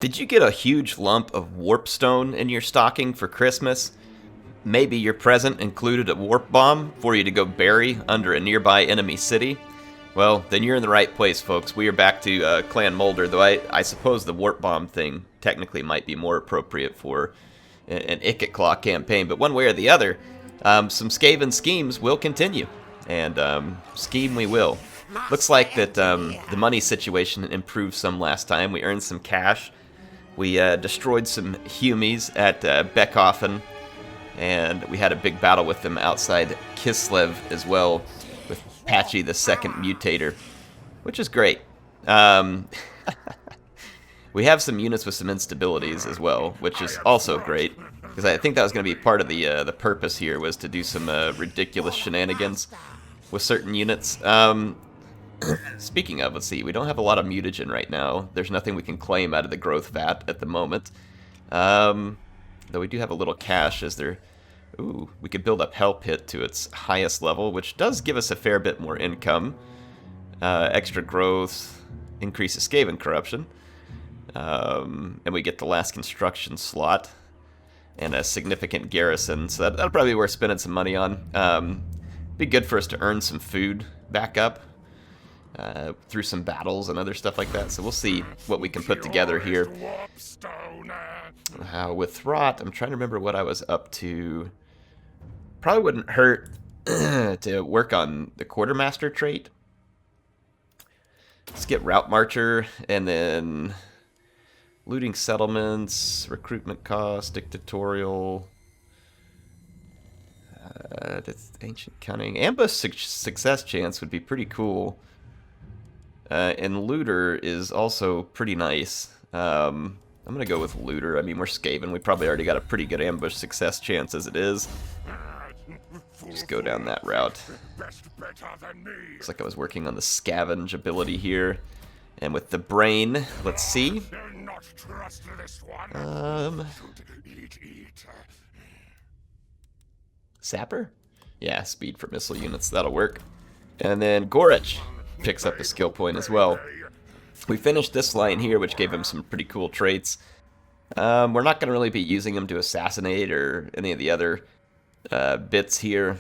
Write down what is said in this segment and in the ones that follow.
Did you get a huge lump of warpstone in your stocking for Christmas? Maybe your present included a warp bomb for you to go bury under a nearby enemy city? Well, then you're in the right place, folks. We are back to Clan Moulder, though I suppose the warp bomb thing technically might be more appropriate for an Claw campaign, but one way or the other, some Skaven schemes will continue, and scheme we will. Looks like that the money situation improved some last time. We earned some cash. We destroyed some Humies at Beckhofen, and we had a big battle with them outside Kislev as well, with Patchy the second mutator, which is great. We have some units with some instabilities as well, which is also great, because I think that was going to be part of the purpose here, was to do some ridiculous shenanigans with certain units. Speaking of, let's see, we don't have a lot of mutagen right now. There's nothing we can claim out of the growth vat at the moment. Though we do have a little cash, as there... Ooh, we could build up Hell Pit to its highest level, which does give us a fair bit more income. Extra growth increases Skaven corruption. And we get the last construction slot. And a significant garrison, so that'll probably be worth spending some money on. Be good for us to earn some food back up. Through some battles and other stuff like that, so we'll see what we can put together here. With Rot, I'm trying to remember what I was up to. Probably wouldn't hurt to work on the Quartermaster trait. Let's get Route Marcher, and then looting settlements, recruitment cost, dictatorial, that's ancient cunning. Ambush success chance would be pretty cool. And Looter is also pretty nice. I'm going to go with Looter. I mean, we're Skaven. We probably already got a pretty good ambush success chance as it is. Just go down that route. Looks like I was working on the scavenge ability here. And with the brain, let's see. Sapper? Yeah, speed for missile units. That'll work. And then Gorich picks up a skill point as well. We finished this line here, which gave him some pretty cool traits. We're not going to really be using him to assassinate or any of the other bits here.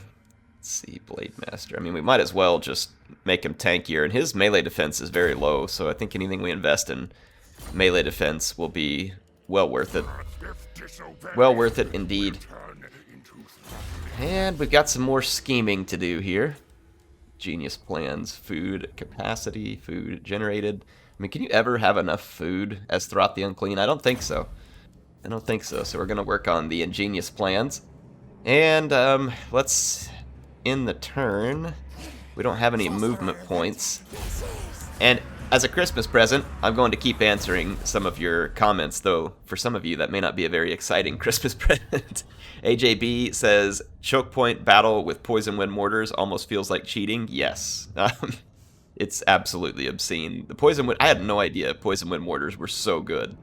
Let's see, Blade Master. I mean, we might as well just make him tankier, and his melee defense is very low, so I think anything we invest in melee defense will be well worth it. Well worth it indeed. And we've got some more scheming to do here. Genius plans, food capacity, food generated. I mean, can you ever have enough food as Throth the Unclean? I don't think so. I don't think so. So we're going to work on the ingenious plans. And let's end the turn. We don't have any movement points. And as a Christmas present, I'm going to keep answering some of your comments, though for some of you that may not be a very exciting Christmas present. AJB says, choke point battle with poison wind mortars almost feels like cheating. Yes. It's absolutely obscene. The poison wind, I had no idea poison wind mortars were so good.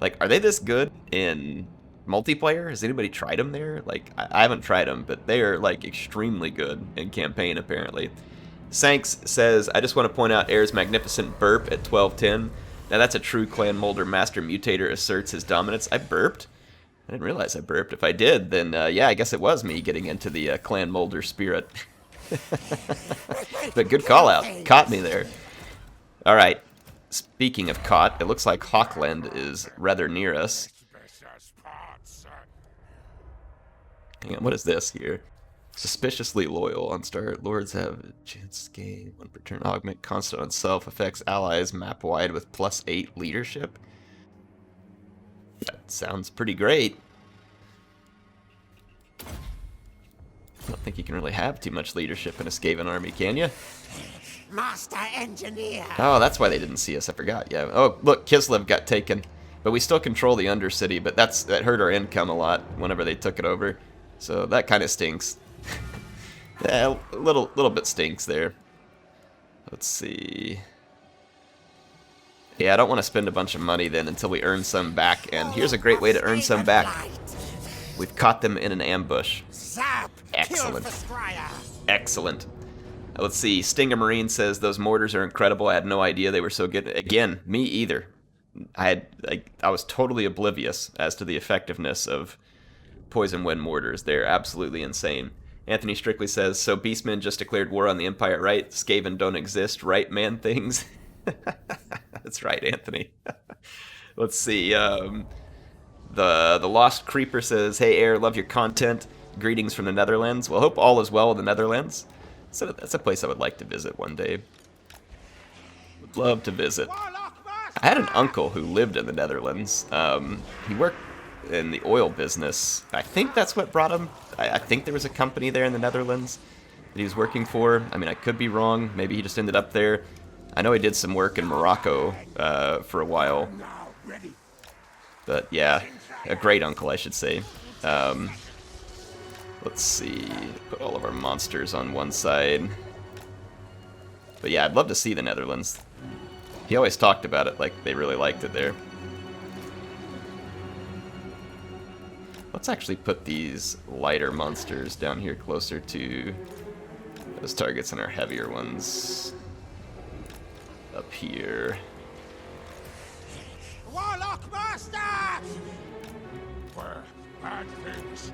Like, are they this good in multiplayer? Has anybody tried them there? Like, I haven't tried them, but they are, like, extremely good in campaign, apparently. Sanks says, I just want to point out Air's magnificent burp at 1210. Now that's a true Clan Moulder Master Mutator asserts his dominance. I burped? I didn't realize I burped. If I did, then yeah, I guess it was me getting into the Clan Moulder spirit. But good call out. Caught me there. Alright. Speaking of caught, it looks like Hawkland is rather near us. Hang on, what is this here? Suspiciously loyal on start. Lords have chance gain, 1 per turn augment, constant on self, affects allies map wide with +8 leadership. That sounds pretty great. I don't think you can really have too much leadership in a Skaven army, can you? Master Engineer. Oh, that's why they didn't see us. I forgot. Yeah. Oh, look, Kislev got taken, but we still control the Undercity. But that hurt our income a lot whenever they took it over. So that kind of stinks. Yeah, a little bit stinks there. Let's see. Yeah, I don't want to spend a bunch of money then until we earn some back. And here's a great way to earn some back. We've caught them in an ambush. Excellent. Excellent. Let's see. Stinger Marine says those mortars are incredible. I had no idea they were so good. Again, me either. I was totally oblivious as to the effectiveness of poison wind mortars. They're absolutely insane. Anthony Strictly says, so Beastmen just declared war on the Empire, right? Skaven don't exist, right, man things? That's right, Anthony. Let's see. The Lost Creeper says, hey, Air, love your content. Greetings from the Netherlands. Well, hope all is well in the Netherlands. So that's a place I would like to visit one day. Would love to visit. I had an uncle who lived in the Netherlands. He worked in the oil business. I think that's what brought him. I think there was a company there in the Netherlands that he was working for. I mean, I could be wrong. Maybe he just ended up there. I know he did some work in Morocco for a while. But yeah, a great uncle, I should say. Let's see. Put all of our monsters on one side. But yeah, I'd love to see the Netherlands. He always talked about it like they really liked it there. Let's actually put these lighter monsters down here closer to those targets and our heavier ones up here. Warlock Master! Where bad things.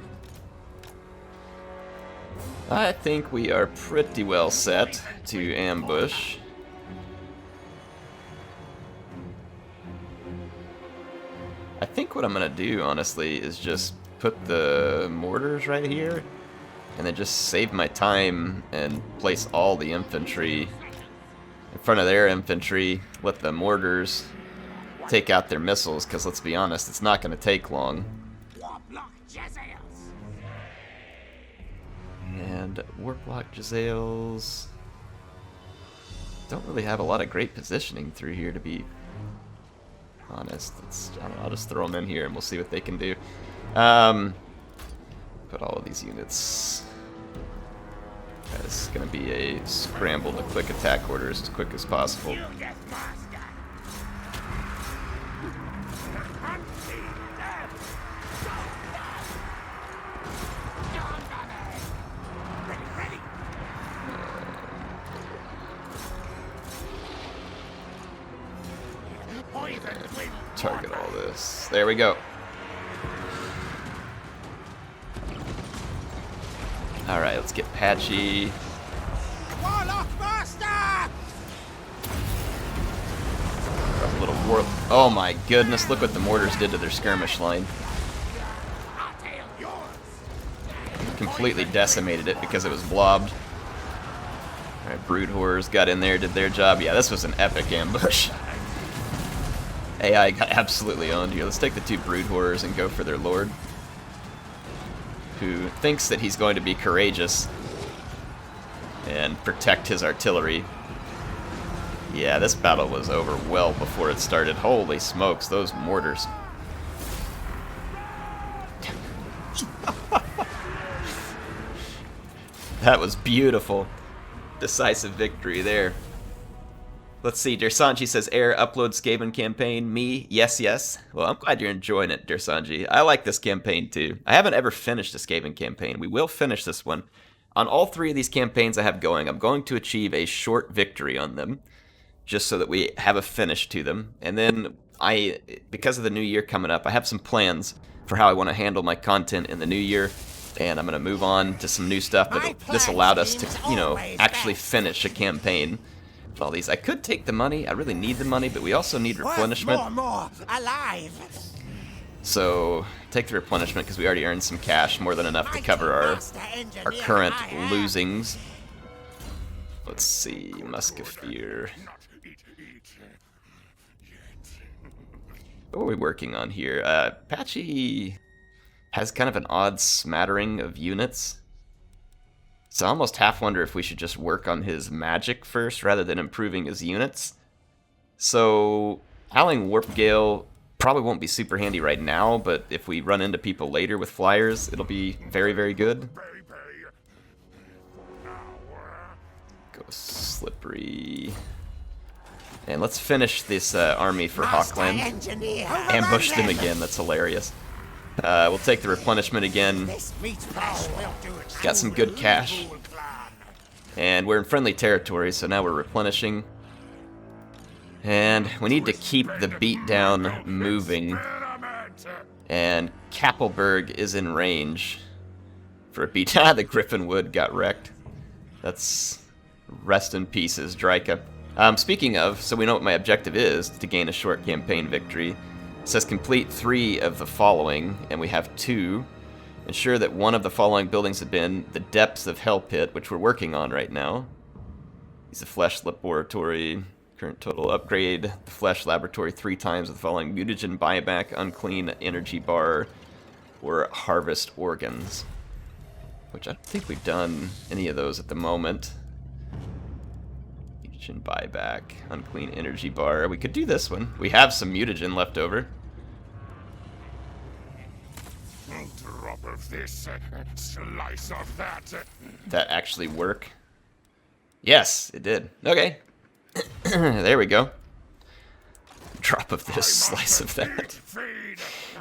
I think we are pretty well set to ambush. I think what I'm gonna do, honestly, is just put the mortars right here, and then just save my time and place all the infantry in front of their infantry, let the mortars take out their missiles, because let's be honest, it's not gonna take long. And Warplock Jezzails don't really have a lot of great positioning through here, to be honest. I don't know, I'll just throw them in here and we'll see what they can do. Put all of these units. It's going to be a scramble to quick attack orders as quick as possible. Target all this. There we go. Alright, let's get Patchy. Warlock Master! A little war. Oh my goodness, look what the mortars did to their skirmish line. Completely decimated it because it was blobbed. Alright, Brood Horrors got in there, did their job. Yeah, this was an epic ambush. AI got absolutely owned here. Let's take the two Brood Horrors and go for their lord, who thinks that he's going to be courageous and protect his artillery. Yeah, this battle was over well before it started. Holy smokes, those mortars. That was beautiful. Decisive victory there. Let's see, Dersanji says, Air, upload Skaven campaign. Me, yes, yes. Well, I'm glad you're enjoying it, Dersanji. I like this campaign, too. I haven't ever finished a Skaven campaign. We will finish this one. On all three of these campaigns I have going, I'm going to achieve a short victory on them, just so that we have a finish to them. And then, because of the new year coming up, I have some plans for how I want to handle my content in the new year, and I'm going to move on to some new stuff, but this allowed us to, actually finish a campaign. All these, I could take the money. I really need the money, but we also need replenishment. More alive. So take the replenishment because we already earned some cash, more than enough to cover our current losings. Let's see, Musketeer. What are we working on here? Patchy has kind of an odd smattering of units. So I almost half wonder if we should just work on his magic first rather than improving his units. So Howling Warp Gale probably won't be super handy right now, but if we run into people later with flyers, it'll be very, very good. Go Slippery. And let's finish this army for Hawkland. Ambush them again, that's hilarious. We'll take the replenishment again. Got some good cash. And we're in friendly territory, so now we're replenishing. And we need to keep the beatdown moving. And Kappelberg is in range for a beatdown. The Griffin Wood got wrecked. That's rest in pieces, Drika. Speaking of, so we know what my objective is, to gain a short campaign victory. It says complete 3 of the following, and we have 2. Ensure that one of the following buildings have been the depths of Hell Pit, which we're working on right now. Use the Flesh Laboratory. Current total upgrade. The Flesh Laboratory 3 times with the following: mutagen buyback, unclean energy bar, or harvest organs. Which I don't think we've done any of those at the moment. Mutagen buyback, unclean energy bar. We could do this one. We have some mutagen left over. Drop of this, slice of that. That actually work? Yes, it did. Okay. There we go. Drop of this, slice of that.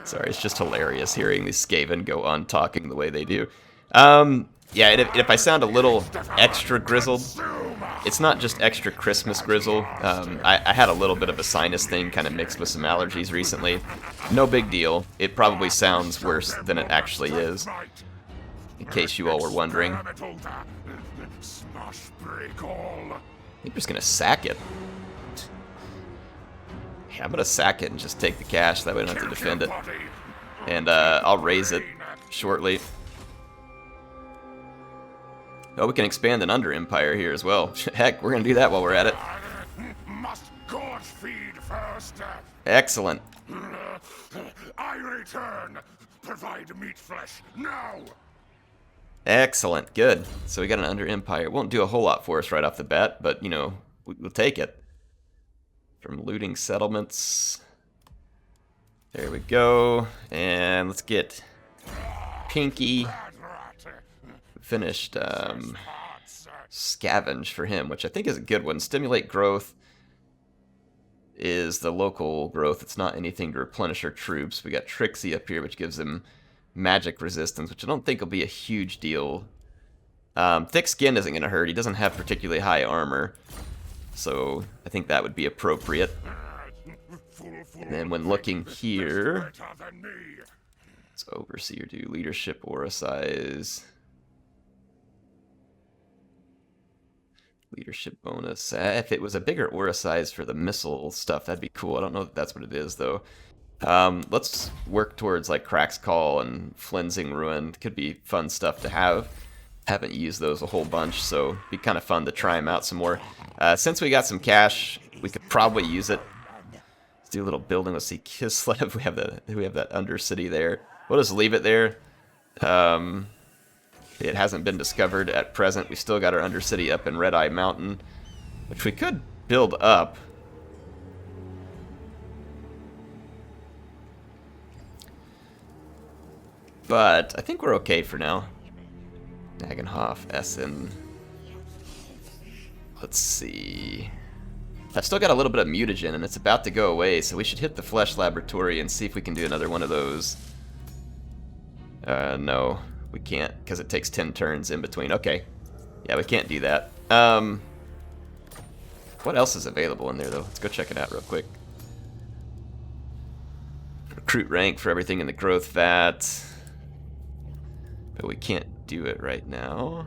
Sorry, it's just hilarious hearing these Skaven go on talking the way they do. Yeah, if I sound a little extra grizzled, it's not just extra Christmas grizzle. I had a little bit of a sinus thing kind of mixed with some allergies recently. No big deal. It probably sounds worse than it actually is, in case you all were wondering. I think we're just going to sack it. Yeah, I'm going to sack it and just take the cash. That way I don't have to defend it. And I'll raise it shortly. Oh, we can expand an under empire here as well. Heck, we're going to do that while we're at it. Must gorge feed first. Excellent. I return. Provide meat flesh now. Excellent. Good. So we got an under empire. It won't do a whole lot for us right off the bat, but, you know, we'll take it. From looting settlements. There we go. And let's get Pinky. Finished Scavenge for him, which I think is a good one. Stimulate growth is the local growth. It's not anything to replenish our troops. We got Trixie up here, which gives him magic resistance, which I don't think will be a huge deal. Thick skin isn't going to hurt. He doesn't have particularly high armor, so I think that would be appropriate. And then when looking here, let's overseer do leadership aura size. Leadership bonus. If it was a bigger aura size for the missile stuff, that'd be cool. I don't know if that's what it is, though. Let's work towards, like, Crack's Call and Flensing Ruin. Could be fun stuff to have. Haven't used those a whole bunch, so it'd be kind of fun to try them out some more. Since we got some cash, we could probably use it. Let's do a little building. Let's see, Kislev. We have that Undercity there. We'll just leave it there. It hasn't been discovered at present. We still got our Undercity up in Red Eye Mountain, which we could build up. But I think we're okay for now. Dagenhof, Essen. Let's see. I've still got a little bit of mutagen, and it's about to go away, so we should hit the Flesh Laboratory and see if we can do another one of those. No. We can't, because it takes 10 turns in between. Okay. Yeah, we can't do that. What else is available in there, though? Let's go check it out real quick. Recruit rank for everything in the growth vat. But we can't do it right now.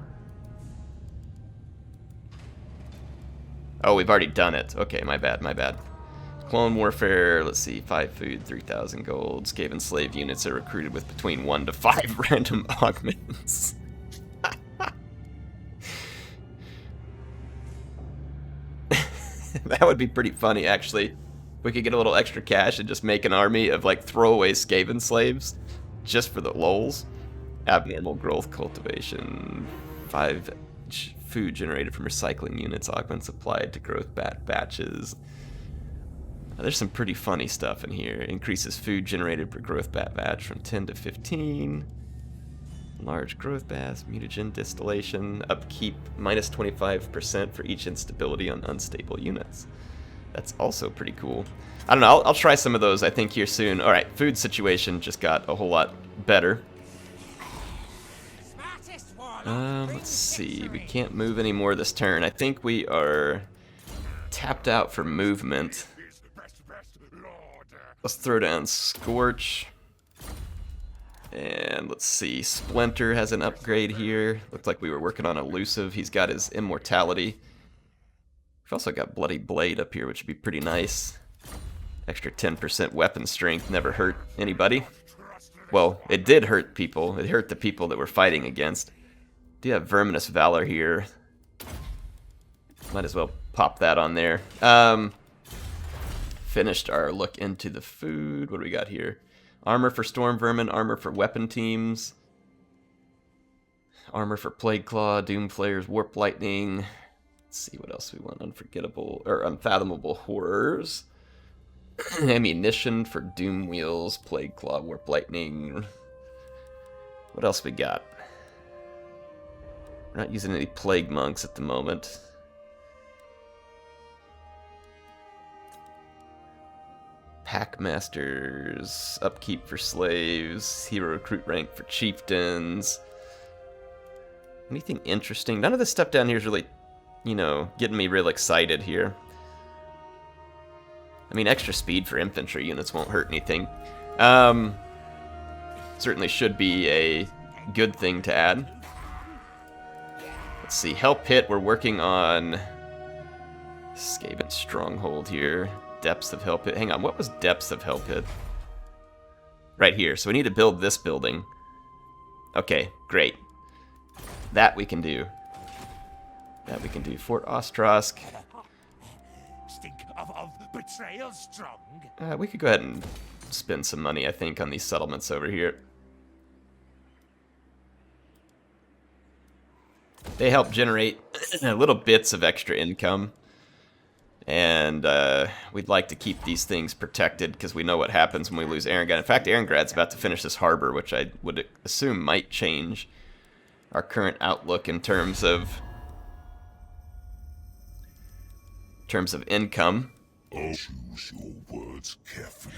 Oh, we've already done it. Okay, my bad, my bad. Clone Warfare, let's see, 5 food, 3,000 gold. Skaven slave units are recruited with between 1 to 5 random augments. That would be pretty funny, actually. We could get a little extra cash and just make an army of, like, throwaway Skaven slaves just for the lols. Abnormal growth cultivation. 5 food generated from recycling units. Augments applied to growth batches. There's some pretty funny stuff in here. Increases food generated per growth batch from 10 to 15. Large growth baths, mutagen distillation, upkeep minus 25% for each instability on unstable units. That's also pretty cool. I don't know, I'll try some of those, I think, here soon. Alright, food situation just got a whole lot better. Let's see, we can't move any more this turn. I think we are tapped out for movement. His best lord. Let's throw down Scorch. And let's see, Splinter has an upgrade here. Looked like we were working on Elusive. He's got his Immortality. We've also got Bloody Blade up here, which would be pretty nice. Extra 10% weapon strength never hurt anybody. Well, it did hurt people. It hurt the people that we're fighting against. Do have Verminous Valor here. Might as well pop that on there. Finished our look into the food. What do we got here? Armor for Storm Vermin, armor for weapon teams. Armor for Plague Claw, Doom Flayers, Warp Lightning. Let's see what else we want. Unforgettable, or Unfathomable Horrors. Ammunition for Doom Wheels, Plague Claw, Warp Lightning. What else we got? We're not using any Plague Monks at the moment. Packmasters, upkeep for slaves, hero recruit rank for chieftains. Anything interesting? None of this stuff down here is really, you know, getting me real excited here. I mean, extra speed for infantry units won't hurt anything. Certainly should be a good thing to add. Let's see, Hell Pit, we're working on Skaven Stronghold here. Depths of Hell Pit. Hang on, what was Depths of Hell Pit? Right here. So we need to build this building. Okay, great. That we can do. That we can do. Fort Ostrosk. Stink of betrayal strong. We could go ahead and spend some money, I think, on these settlements over here. They help generate little bits of extra income. And we'd like to keep these things protected because we know what happens when we lose Erengrad. In fact, Erengrad's about to finish this harbor, which I would assume might change our current outlook in terms of income. Oh, choose your words carefully.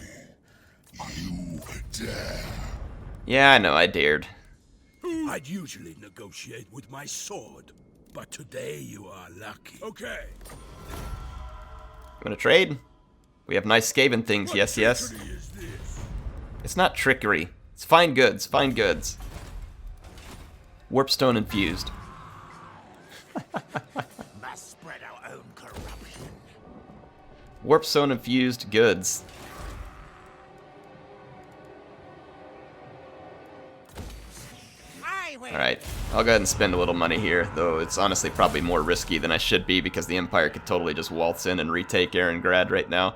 You dare. Yeah, I know, I dared. I'd usually negotiate with my sword, but today you are lucky. Okay. Gonna trade? We have nice Skaven things, yes, yes. It's not trickery. It's fine goods, fine goods. Warpstone infused. Must spread our own corruption. Warpstone infused goods. Alright, I'll go ahead and spend a little money here, though it's honestly probably more risky than I should be because the Empire could totally just waltz in and retake Erengrad right now.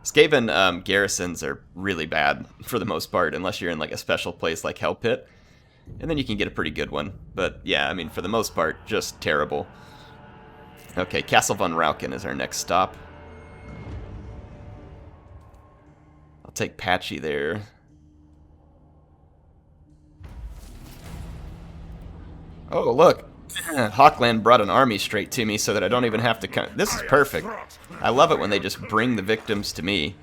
Skaven garrisons are really bad for the most part, unless you're in like a special place like Hell Pit. And then you can get a pretty good one. But yeah, I mean, for the most part, just terrible. Okay, Castle von Rauken is our next stop. I'll take Patchy there. Oh, look. Hawkland brought an army straight to me so that I don't even have to come. This is perfect. I love it when they just bring the victims to me.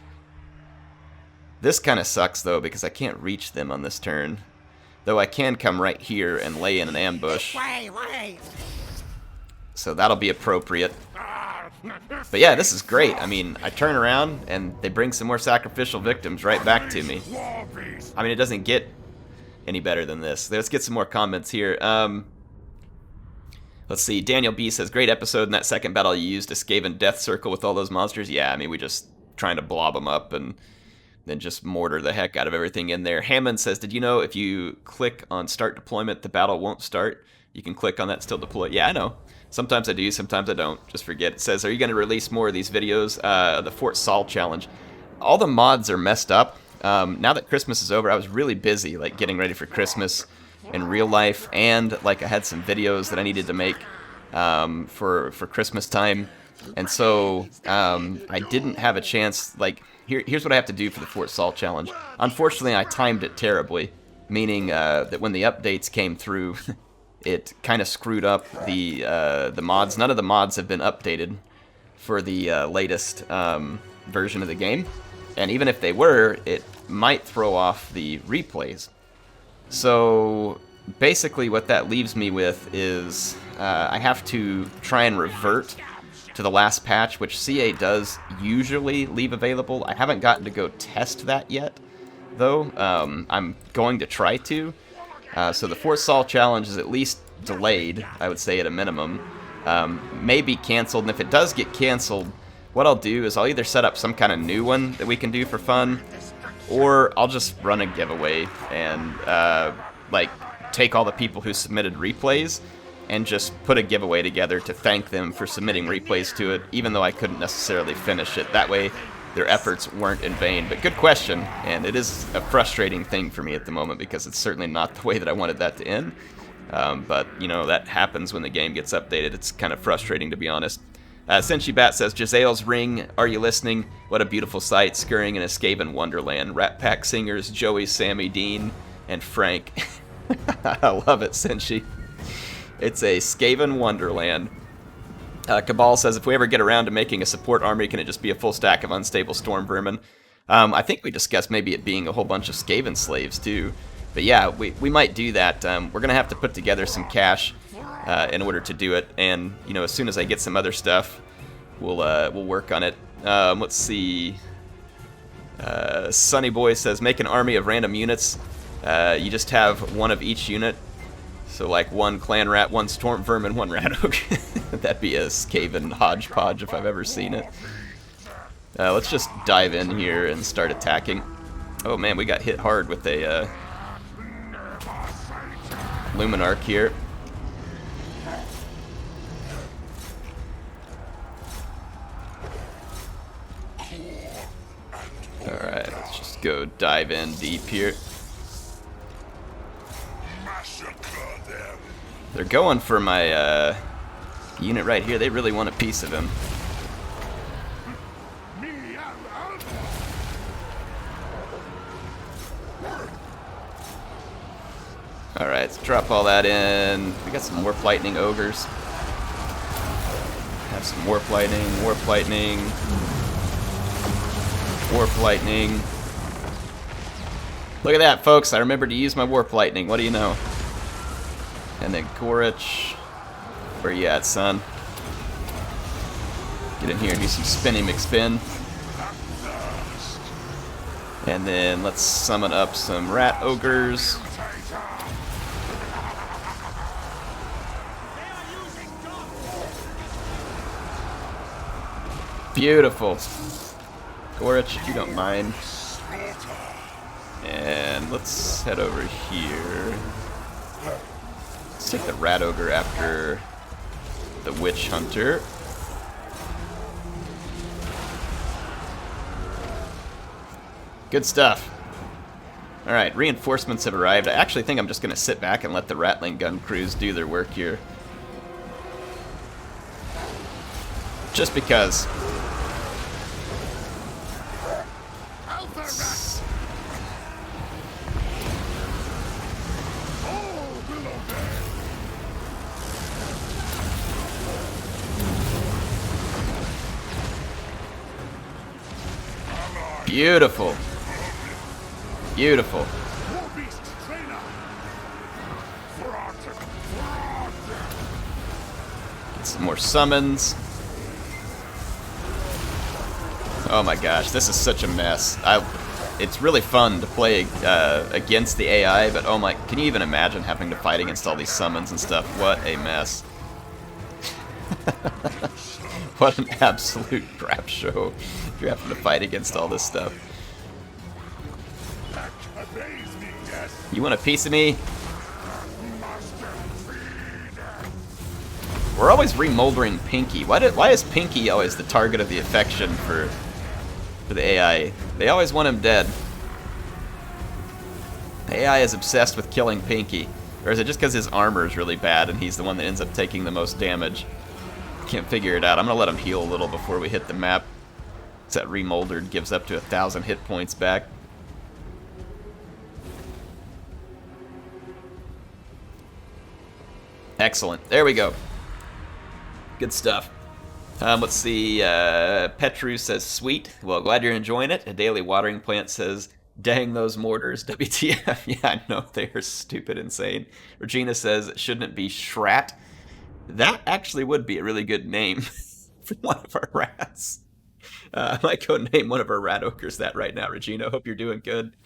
This kind of sucks, though, because I can't reach them on this turn. Though I can come right here and lay in an ambush. So that'll be appropriate. But yeah, this is great. I mean, I turn around and they bring some more sacrificial victims right back to me. I mean, it doesn't get any better than this. Let's get some more comments here. Let's see. Daniel B says, great episode. In that second battle, you used a Skaven death circle with all those monsters. Yeah, I mean, we just trying to blob them up and then just mortar the heck out of everything in there. Hammond says, did you know if you click on start deployment, the battle won't start? You can click on that, still deploy. Yeah, I know. Sometimes I do, sometimes I don't. Just forget. It says, are you going to release more of these videos? The Fort Saul challenge. All the mods are messed up. Now that Christmas is over, I was really busy, like getting ready for Christmas in real life, and like I had some videos that I needed to make for Christmas time, and so I didn't have a chance. Like here's what I have to do for the Fort Saul challenge. Unfortunately, I timed it terribly, meaning that when the updates came through, it kind of screwed up the mods. None of the mods have been updated for the latest version of the game. And even if they were, it might throw off the replays. So basically what that leaves me with is I have to try and revert to to the last patch, which CA does usually leave available. I haven't gotten to go test that yet, though. I'm going to try to. So the Fort Saul challenge is at least delayed, I would say, at a minimum. May be canceled, and if it does get canceled, what I'll do is I'll either set up some kind of new one that we can do for fun, or I'll just run a giveaway and like take all the people who submitted replays and just put a giveaway together to thank them for submitting replays to it, even though I couldn't necessarily finish it. That way their efforts weren't in vain. But good question, and it is a frustrating thing for me at the moment because it's certainly not the way that I wanted that to end. But, you know, that happens when the game gets updated. It's kind of frustrating, to be honest. Senshi Bat says, Jezzael's Ring, are you listening? What a beautiful sight, scurrying in a Skaven wonderland. Rat Pack singers Joey, Sammy, Dean, and Frank. I love it, Senshi. It's a Skaven wonderland. Cabal says, if we ever get around to making a support army, can it just be a full stack of unstable storm vermin? I think we discussed maybe it being a whole bunch of Skaven slaves, too. But yeah, we might do that. We're going to have to put together some cash in order to do it. And, you know, as soon as I get some other stuff, we'll work on it. Let's see. Sunny Boy says, make an army of random units. You just have one of each unit. So like one clan rat, one storm vermin, one rat oak. That'd be a Skaven hodgepodge if I've ever seen it. Let's just dive in here and start attacking. Oh man, we got hit hard with a Luminarch here. Alright, let's just go dive in deep here. They're going for my unit right here. They really want a piece of him. Alright, let's drop all that in. We got some Warp Lightning Ogres. Have some Warp Lightning, Warp Lightning, Warp Lightning. Look at that, folks. I remembered to use my Warp Lightning. What do you know? And then Gorich. Where you at, son? Get in here and do some spinny McSpin. And then let's summon up some Rat Ogres. Beautiful. Gorich, if you don't mind. And let's head over here. Let's take the Rat Ogre after the Witch Hunter. Good stuff. Alright, reinforcements have arrived. I actually think I'm just going to sit back and let the Ratling Gun crews do their work here. Just because. Beautiful. Beautiful. Get some more summons. Oh my gosh, this is such a mess. It's really fun to play against the AI, but oh my, can you even imagine having to fight against all these summons and stuff? What a mess. What an absolute crap show. You're having to fight against all this stuff. You want a piece of me? We're always remoldering Pinky. Why is Pinky always the target of the affection for the AI? They always want him dead. The AI is obsessed with killing Pinky. Or is it just because his armor is really bad and he's the one that ends up taking the most damage? Can't figure it out. I'm going to let him heal a little before we hit the map. It's that Remoldered gives up to 1,000 hit points back. Excellent. There we go. Good stuff. Let's see. Petru says, sweet. Well, glad you're enjoying it. A Daily Watering Plant says, dang those mortars. WTF. Yeah, I know. They are stupid insane. Regina says, shouldn't it be Shrat? That actually would be a really good name. from one of our rats. I might go name one of our rat ogres that right now, Regina. Hope you're doing good.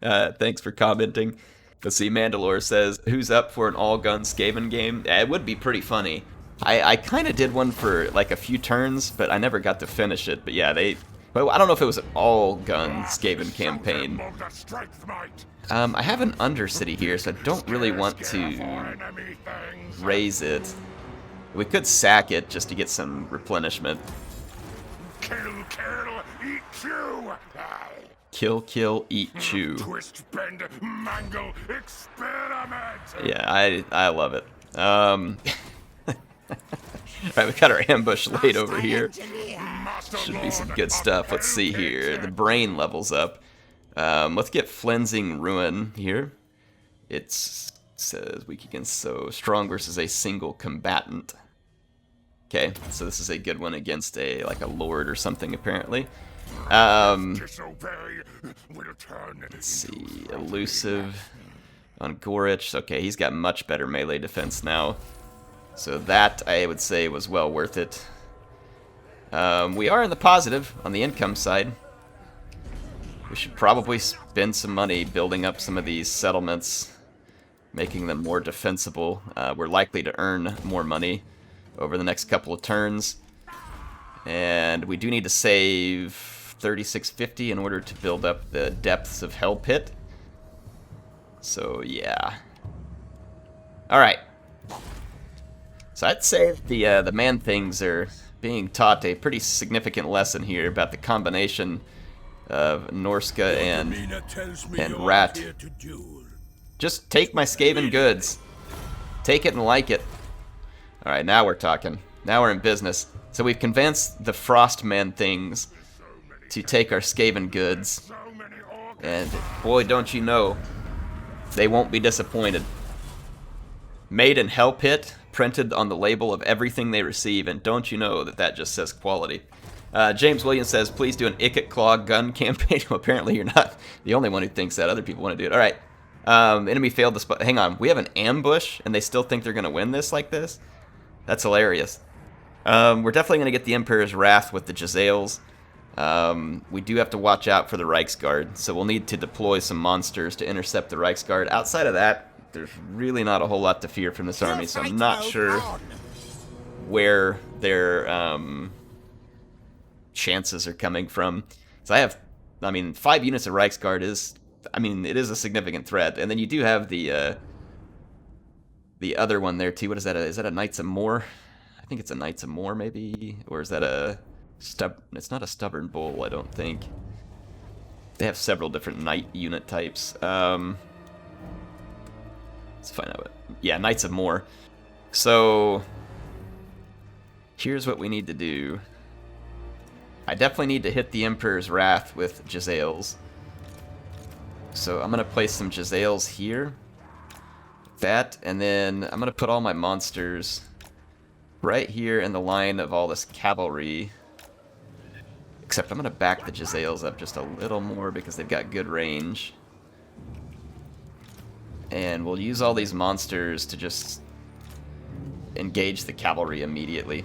Thanks for commenting. Let's see, Mandalore says, who's up for an all-gun Skaven game? Yeah, it would be pretty funny. I kind of did one for like a few turns, but I never got to finish it. But yeah, but I don't know if it was an all-gun Skaven campaign. I have an Undercity here, so I don't really want to raise it. We could sack it just to get some replenishment. Eat, chew. Kill, eat, chew. Twist, bend, mangle, experiment. Yeah, I love it. Alright, we got our ambush laid over here. Should be some good stuff. Let's see here. The brain levels up. Let's get Flensing Ruin here. It says weak against strong versus a single combatant. Okay, so this is a good one against like a lord or something apparently. Let's see, elusive on Gorich. Okay, he's got much better melee defense now. So that, I would say, was well worth it. We are in the positive on the income side. We should probably spend some money building up some of these settlements, making them more defensible. We're likely to earn more money over the next couple of turns. And we do need to save 3650 in order to build up the depths of Hell Pit. So, yeah. Alright. So I'd say the Man-Things are being taught a pretty significant lesson here about the combination of Norska and Rat. Just take my Skaven goods. Take it and like it. Alright, now we're talking. Now we're in business. So we've convinced the Frost Man-Things to take our Skaven goods. And boy, don't you know, they won't be disappointed. Made in Hell Pit, printed on the label of everything they receive, and don't you know that that just says quality. James Williams says, please do an Ikit Claw gun campaign. Well, apparently you're not the only one who thinks that. Other people want to do it. Alright. Enemy failed the spot. Hang on. We have an ambush, and they still think they're going to win this like this? That's hilarious. We're definitely going to get the Emperor's Wrath with the Jezzails. We do have to watch out for the Reiksguard, so we'll need to deploy some monsters to intercept the Reiksguard. Outside of that, there's really not a whole lot to fear from this army, so I'm not sure where their chances are coming from. So I mean, 5 units of Reiksguard is, it is a significant threat. And then you do have the other one there too. What is that? Is that a Knights of Moor? I think it's a Knights of Moor, maybe, or is that a It's not a Stubborn Bull, I don't think. They have several different knight unit types. Let's find out. Yeah, Knights of Moor. So here's what we need to do. I definitely need to hit the Emperor's Wrath with Jezzails. So I'm gonna place some Jezzails here. That, and then I'm gonna put all my monsters right here in the line of all this cavalry. Except I'm gonna back the Jezzails up just a little more because they've got good range. And we'll use all these monsters to just engage the cavalry immediately.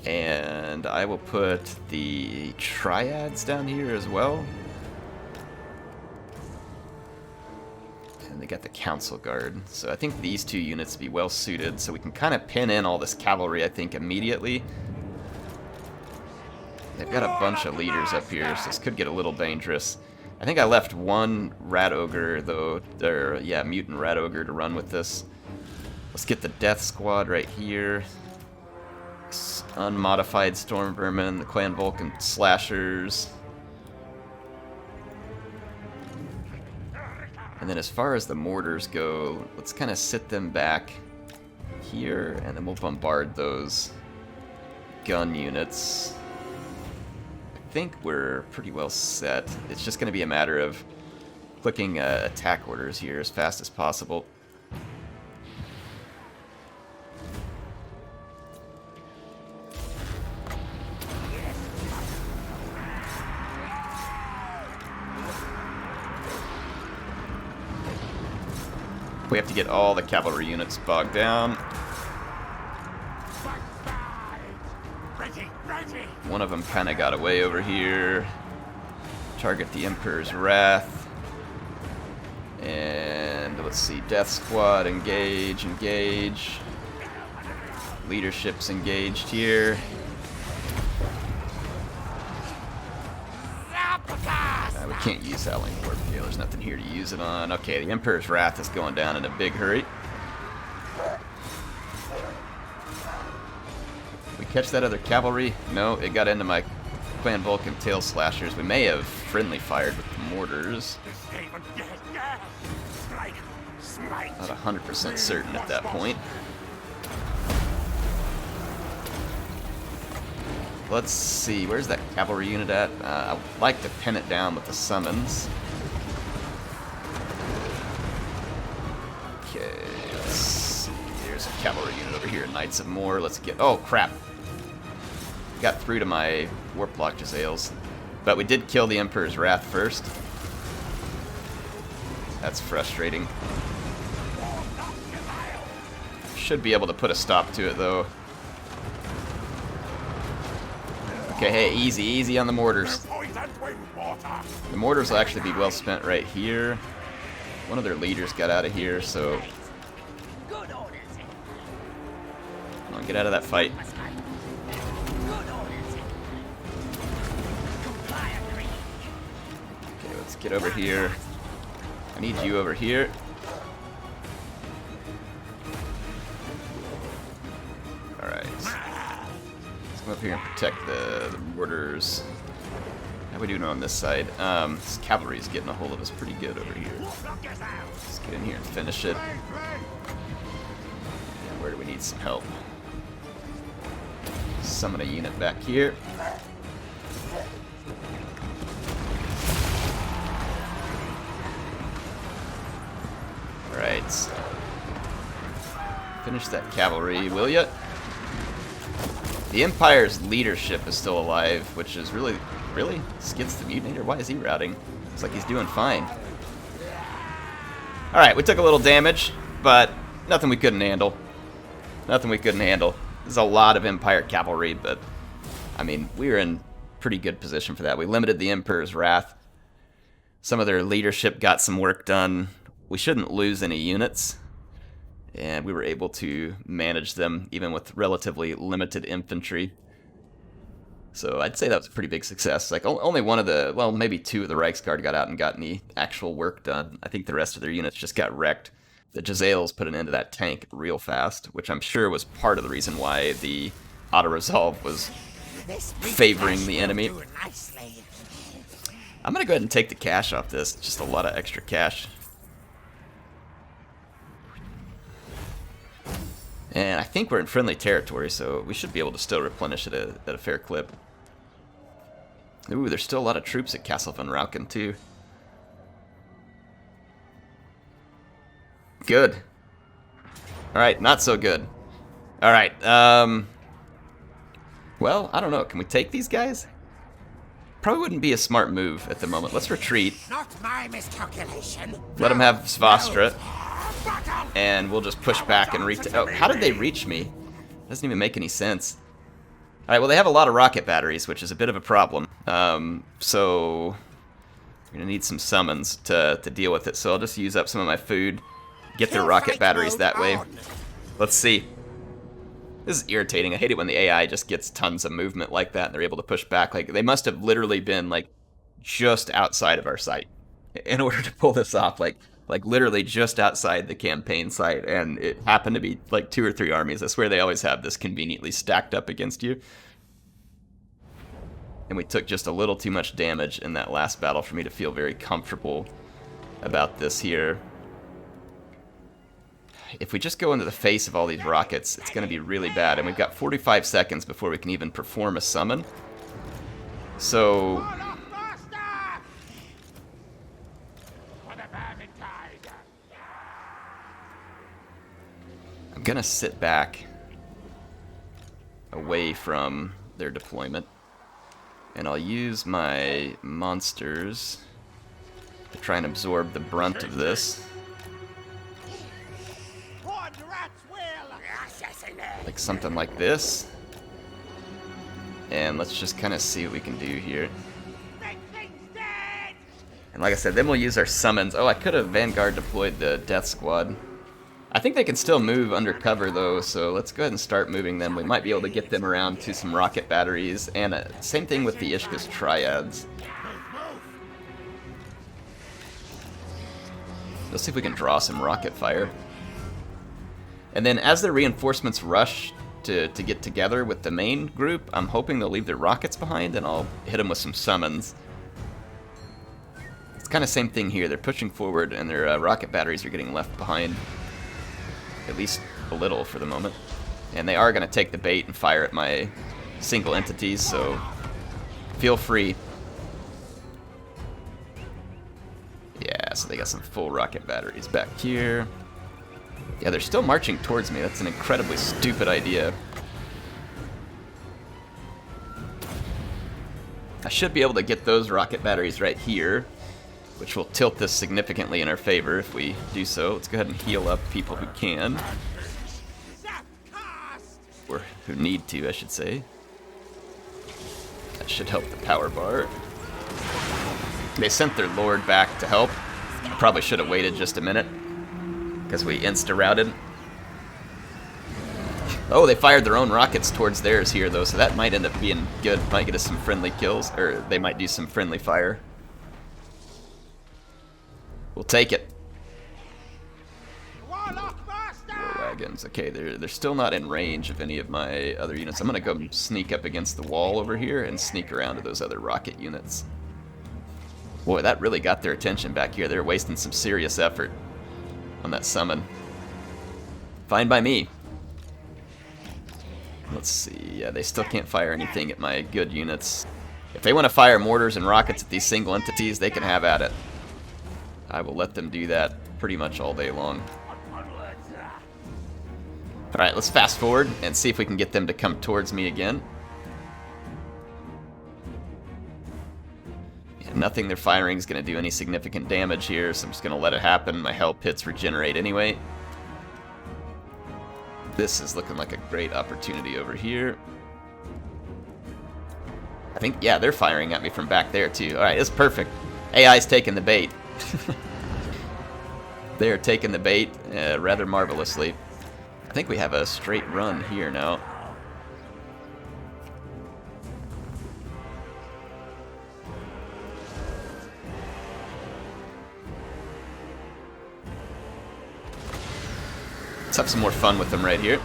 And I will put the Triads down here as well. And they got the Council Guard. So I think these 2 units will be well suited, so we can kind of pin in all this cavalry, I think, immediately. They've got a bunch of leaders up here, so this could get a little dangerous. I think I left one Rat Ogre, though, or yeah, Mutant Rat Ogre to run with this. Let's get the Death Squad right here. Unmodified Storm Vermin, the Clan Vulcan Slashers. And then as far as the mortars go, let's kind of sit them back here, and then we'll bombard those gun units. I think we're pretty well set. It's just going to be a matter of clicking attack orders here as fast as possible. We have to get all the cavalry units bogged down. One of them kind of got away over here. Target the Emperor's Wrath. And let's see, Death Squad, engage, engage. Leadership's engaged here. We can't use Howling Warp. Yeah, there's nothing here to use it on. Okay, the Emperor's Wrath is going down in a big hurry. We catch that other cavalry? No, it got into my Clan Vulcan tail slashers. We may have friendly fired with the mortars. Not 100% certain at that point. Let's see, where's that cavalry unit at? I'd like to pin it down with the summons. Okay, let's see. There's a cavalry unit over here, Knights of Moor. Let's get... Oh, crap. Got through to my Warplock Jezzails. But we did kill the Emperor's Wrath first. That's frustrating. Should be able to put a stop to it, though. Okay, hey, easy, easy on the mortars. The mortars will actually be well spent right here. One of their leaders got out of here, so... Come on, get out of that fight. Okay, let's get over here. I need you over here. Alright. Come up here and protect the mortars. How we doing on this side? This cavalry is getting a hold of us pretty good over here. Let's get in here and finish it. And where do we need some help? Summon a unit back here. Alright. Finish that cavalry, will ya? The Empire's leadership is still alive, which is really... Really? Skid's the Mutinator? Why is he routing? Looks like he's doing fine. Alright, we took a little damage, but nothing we couldn't handle. Nothing we couldn't handle. There's a lot of Empire cavalry, but... I mean, we were in pretty good position for that. We limited the Emperor's Wrath. Some of their leadership got some work done. We shouldn't lose any units. And we were able to manage them even with relatively limited infantry. So I'd say that was a pretty big success. Like only one of the, well, maybe two of the Reichsguard got out and got any actual work done. I think the rest of their units just got wrecked. The Jezzails put an end to that tank real fast, which I'm sure was part of the reason why the auto-resolve was favoring the enemy. I'm going to go ahead and take the cash off this. Just a lot of extra cash. And I think we're in friendly territory, so we should be able to still replenish it at a fair clip. Ooh, there's still a lot of troops at Castle von Rauken, too. Good. Alright, not so good. Alright, well, I don't know. Can we take these guys? Probably wouldn't be a smart move at the moment. Let's retreat. Not my miscalculation. Let them have Svastra. And we'll just push back and reach... Oh, how did they reach me? Doesn't even make any sense. Alright, well, they have a lot of rocket batteries, which is a bit of a problem. So... we're going to need some summons to deal with it. So I'll just use up some of my food. Get their rocket batteries that way. Let's see. This is irritating. I hate it when the AI just gets tons of movement like that and they're able to push back. Like, they must have literally been, like, just outside of our sight in order to pull this off. Like literally just outside the campaign site, and it happened to be like 2 or 3 armies. I swear they always have this conveniently stacked up against you. And we took just a little too much damage in that last battle for me to feel very comfortable about this here. If we just go into the face of all these rockets, it's going to be really bad. And we've got 45 seconds before we can even perform a summon. So... I'm gonna sit back away from their deployment, and I'll use my monsters to try and absorb the brunt of this. Like something like this. And let's just kind of see what we can do here. And like I said, then we'll use our summons. Oh, I could have Vanguard deployed the Death Squad. I think they can still move undercover though, so let's go ahead and start moving them. We might be able to get them around to some rocket batteries, and same thing with the Ishka's Triads. Let's see if we can draw some rocket fire. And then as the reinforcements rush to get together with the main group, I'm hoping they'll leave their rockets behind, and I'll hit them with some summons. It's kind of same thing here. They're pushing forward, and their rocket batteries are getting left behind. At least a little for the moment. And they are going to take the bait and fire at my single entities, so feel free. Yeah, so they got some full rocket batteries back here. Yeah, they're still marching towards me. That's an incredibly stupid idea. I should be able to get those rocket batteries right here, which will tilt this significantly in our favor if we do so. Let's go ahead and heal up people who can. Or who need to, I should say. That should help the power bar. They sent their lord back to help. I probably should have waited just a minute, because we insta-routed. Oh, they fired their own rockets towards theirs here, though, so that might end up being good. Might get us some friendly kills, or they might do some friendly fire. We'll take it. War wagons. Okay, they're still not in range of any of my other units. I'm gonna go sneak up against the wall over here and sneak around to those other rocket units. Boy, that really got their attention back here. They're wasting some serious effort on that summon. Fine by me. Let's see. Yeah, they still can't fire anything at my good units. If they want to fire mortars and rockets at these single entities, they can have at it. I will let them do that pretty much all day long. Alright, let's fast forward and see if we can get them to come towards me again. Yeah, nothing they're firing is going to do any significant damage here, so I'm just going to let it happen. My hell pits regenerate anyway. This is looking like a great opportunity over here. I think, yeah, they're firing at me from back there too. Alright, it's perfect. AI's taking the bait. They are taking the bait rather marvelously. I think we have a straight run here now. Let's have some more fun with them right here.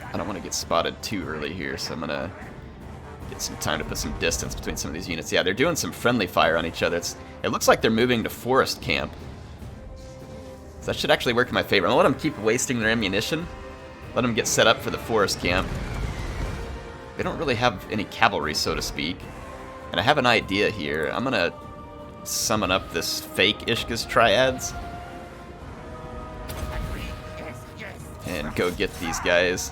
I don't want to get spotted too early here, so I'm going to get some time to put some distance between some of these units. Yeah, they're doing some friendly fire on each other. It looks like they're moving to forest camp. So that should actually work in my favor. I'm going to let them keep wasting their ammunition. Let them get set up for the forest camp. They don't really have any cavalry, so to speak. And I have an idea here. I'm going to summon up this fake Ishka's Triads and go get these guys.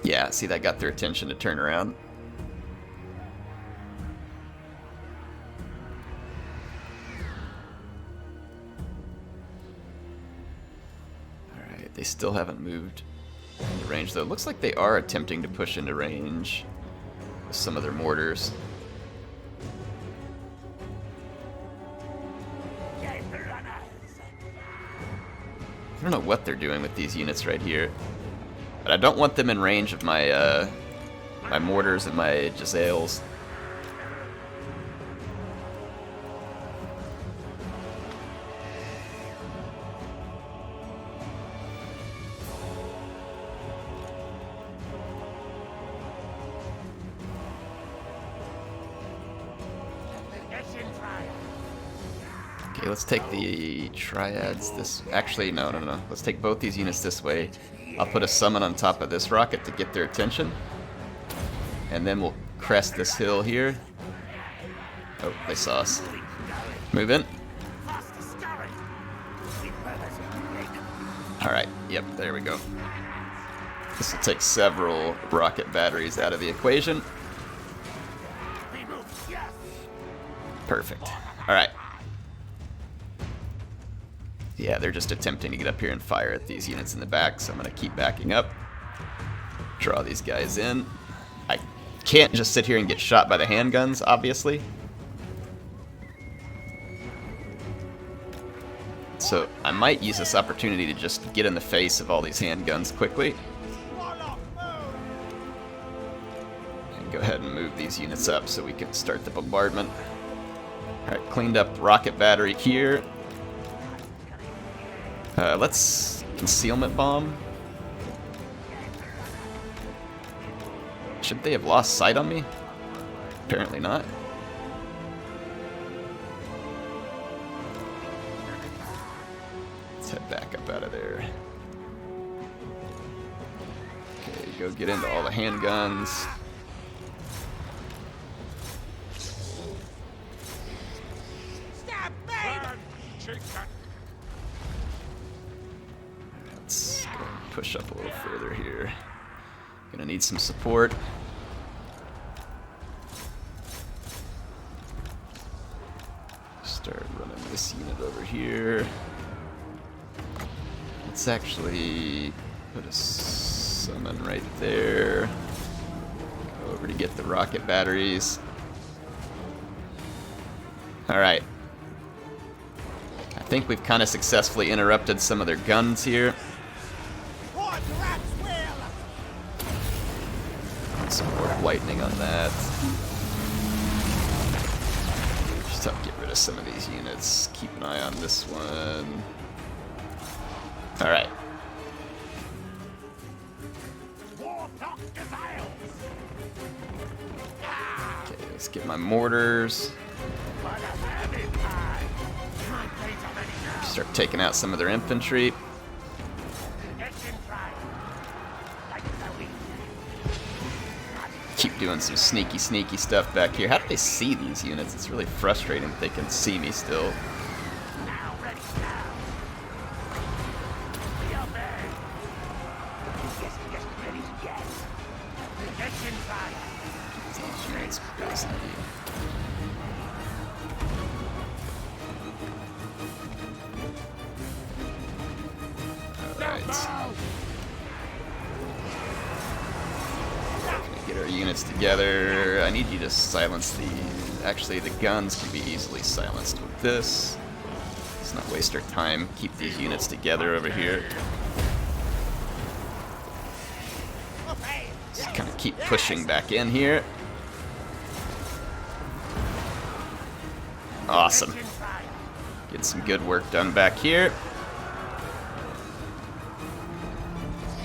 Yeah, see, that got their attention to turn around. Alright, they still haven't moved into range, though. It looks like they are attempting to push into range with some of their mortars. I don't know what they're doing with these units right here. But I don't want them in range of my my mortars and my Giselles. Okay, let's take the Triads this... Actually, no. Let's take both these units this way. I'll put a summon on top of this rocket to get their attention. And then we'll crest this hill here. Oh, they saw us. Move in. Alright, yep, there we go. This will take several rocket batteries out of the equation. Perfect. Alright. Yeah, they're just attempting to get up here and fire at these units in the back, so I'm going to keep backing up. Draw these guys in. I can't just sit here and get shot by the handguns, obviously. So I might use this opportunity to just get in the face of all these handguns quickly. And go ahead and move these units up so we can start the bombardment. Alright, cleaned up rocket battery here. Let's concealment bomb. Should they have lost sight on me? Apparently not. Let's head back up out of there. Okay, go get into all the handguns. Let's go and push up a little further here. Gonna need some support. Start running this unit over here. Let's actually put a summon right there. Go over to get the rocket batteries. Alright. I think we've kind of successfully interrupted some of their guns here. Some more lightning on that. Just have to get rid of some of these units. Keep an eye on this one. Alright. Okay, let's get my mortars. Start taking out some of their infantry. Keep doing some sneaky stuff back here. How do they see these units? It's really frustrating that they can see me still. These units busy. Get our units together. I need you to silence the... Actually, the guns can be easily silenced with this. Let's not waste our time. Keep these units together over here. Just kind of keep pushing back in here. Awesome. Get some good work done back here.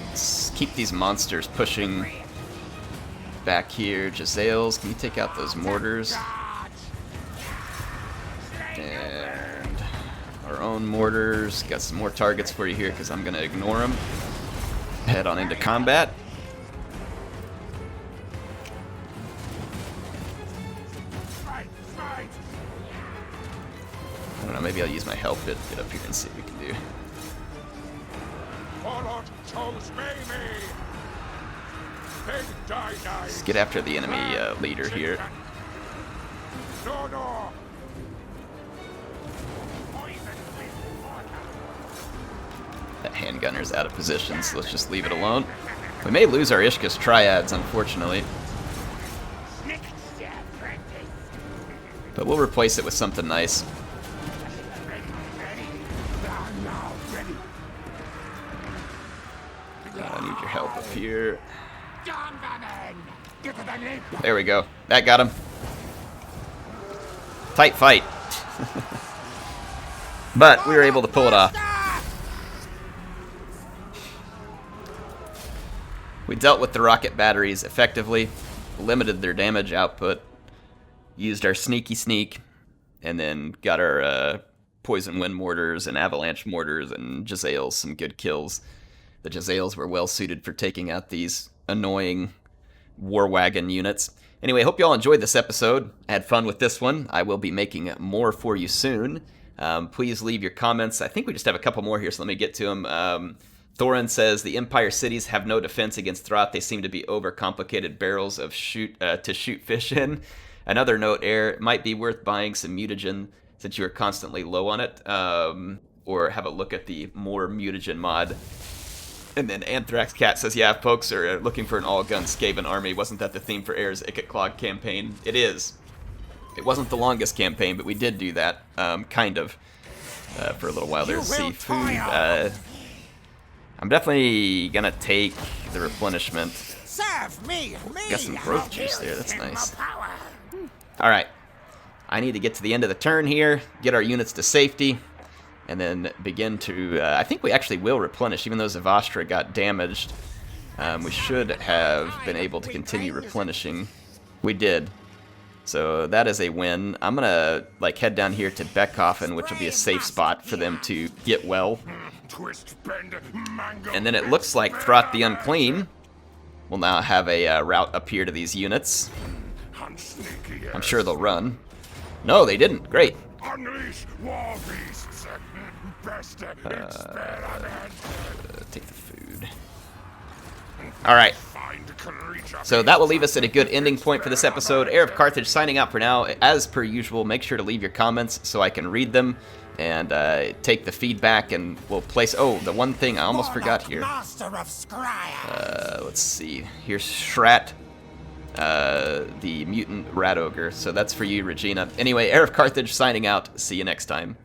Let's keep these monsters pushing back here. Jazales, can you take out those mortars? And our own mortars. Got some more targets for you here because I'm going to ignore them. Head on into combat. I don't know, maybe I'll use my health bit to get up here and see what we can do. Let's get after the enemy leader here. That handgunner's out of position, so let's just leave it alone. We may lose our Ishka's triads, unfortunately. But we'll replace it with something nice. I need your help up here. There we go. That got him. Tight fight. But we were able to pull it off. We dealt with the rocket batteries effectively, limited their damage output, used our sneaky sneak, and then got our poison wind mortars and avalanche mortars and Jazales some good kills. The Jazales were well suited for taking out these annoying war wagon units. Anyway, hope you all enjoyed this episode. I had fun with this one. I will be making more for you soon. Please leave your comments. I think we just have a couple more here, so let me get to them. Thorin says, the Empire cities have no defense against Throth. They seem to be overcomplicated barrels of to shoot fish in. Another note, Air, it might be worth buying some mutagen since you are constantly low on it, or have a look at the more mutagen mod. And then Anthrax Cat says, yeah, if folks are looking for an all-gun Skaven army, wasn't that the theme for Air's Ikit campaign? It is. It wasn't the longest campaign, but we did do that, kind of, for a little while. There's seafood. I'm definitely gonna take the replenishment. Serve me, Got some growth juice there, that's nice. Alright. I need to get to the end of the turn here, get our units to safety, and then begin to... I think we actually will replenish, even though Zavastra got damaged. We should have been able to continue replenishing. We did. So that is a win. I'm gonna head down here to Beckhoffen, which will be a safe spot for them to get well. And then it looks like Throth the Unclean will now have a route up here to these units. I'm sure they'll run. No, they didn't. Great. Take the food. Alright. So that will leave us at a good ending point for this episode. HeirofCarthage signing out for now. As per usual, make sure to leave your comments so I can read them and take the feedback, and we'll place... Oh, the one thing I almost forgot here. Let's see. Here's Shrat, the mutant rat ogre. So that's for you, Regina. Anyway, HeirofCarthage signing out. See you next time.